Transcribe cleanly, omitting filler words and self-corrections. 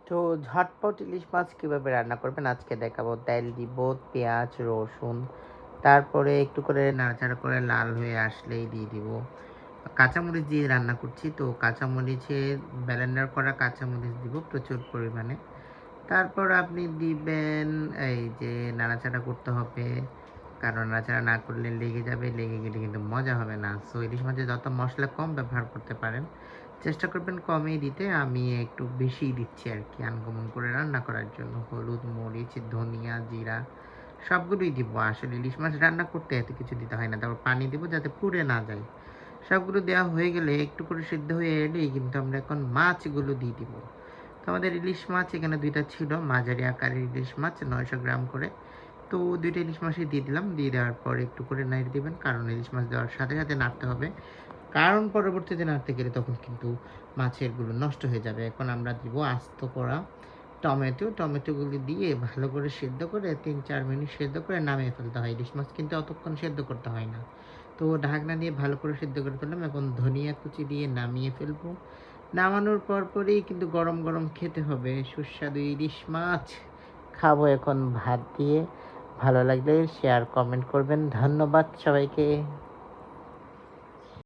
তো ঝটপট ইলিশ মাছ কীভাবে রান্না করবেন আজকে দেখাবো। তেল দিব, পেঁয়াজ, রসুন, তারপরে একটু করে নাড়াচাড়া করে লাল হয়ে আসলেই দিয়ে দিব কাঁচামরিচ দিয়ে রান্না করছি। তো কাঁচামরিচের ব্লেন্ডার করা কাঁচামরিচ দিব প্রচুর পরিমাণে। তারপর আপনি দিবেন এই যে নাড়াচাড়া করতে হবে, কারণ নাড়াচাড়া না করলে লেগে যাবে, লেগে গেলে কিন্তু মজা হবে না। সো ইলিশ মাছে যত মশলা কম ব্যবহার করতে পারেন, চেষ্টা করবেন কমই দিতে। আমি একটু বেশিই দিচ্ছি আরকি আনকমন করে রান্না করার জন্য। হলুদ, মরিচ, ধনিয়া, জিরা সবগুলোই দিব। আসলে ইলিশ মাছ রান্না করতে এত কিছু দিতে হয় না। তারপর পানি দিব যাতে পুড়ে না যায়। সবগুলো দেওয়া হয়ে গেলে একটু করে সিদ্ধ হয়ে এলেই কিন্তু আমরা এখন মাছগুলো দিয়ে দিব। তো আমাদের ইলিশ মাছ এখানে ২ টা ছিল, মাঝারি আকারের ইলিশ মাছ ৯০০ গ্রাম করে। তো ২ টা ইলিশ মাছই দিয়ে দিলাম। দিয়ে দেওয়ার পর একটু করে নেড়ে দিবেন। কারণ ইলিশ মাছ দেওয়ার সাথে, সাথে নাড়তে হবে। কারণ পরবর্তীতে নাড়তে গেলে তখন কিন্তু মাছেরগুলো নষ্ট হয়ে যাবে। এখন আমরা দিব আস্ত করা টমেটো। টমেটোগুলি দিয়ে ভালো করে সেদ্ধ করে ৩-৪ মিনিট সেদ্ধ করে নামিয়ে ফেলতে হয়। ইলিশ মাছ কিন্তু অতক্ষণ সেদ্ধ করতে হয় না। তো ঢাকনা দিয়ে ভালো করে সেদ্ধ করে ফেললাম। এখন ধনিয়া কুচি দিয়ে নামিয়ে ফেলবো। নামানোর পরপরই কিন্তু গরম, গরম খেতে হবে সুস্বাদু ইলিশ মাছ। খাবো এখন ভাত দিয়ে। ভালো লাগলে শেয়ার, কমেন্ট করবেন। ধন্যবাদ সবাইকে।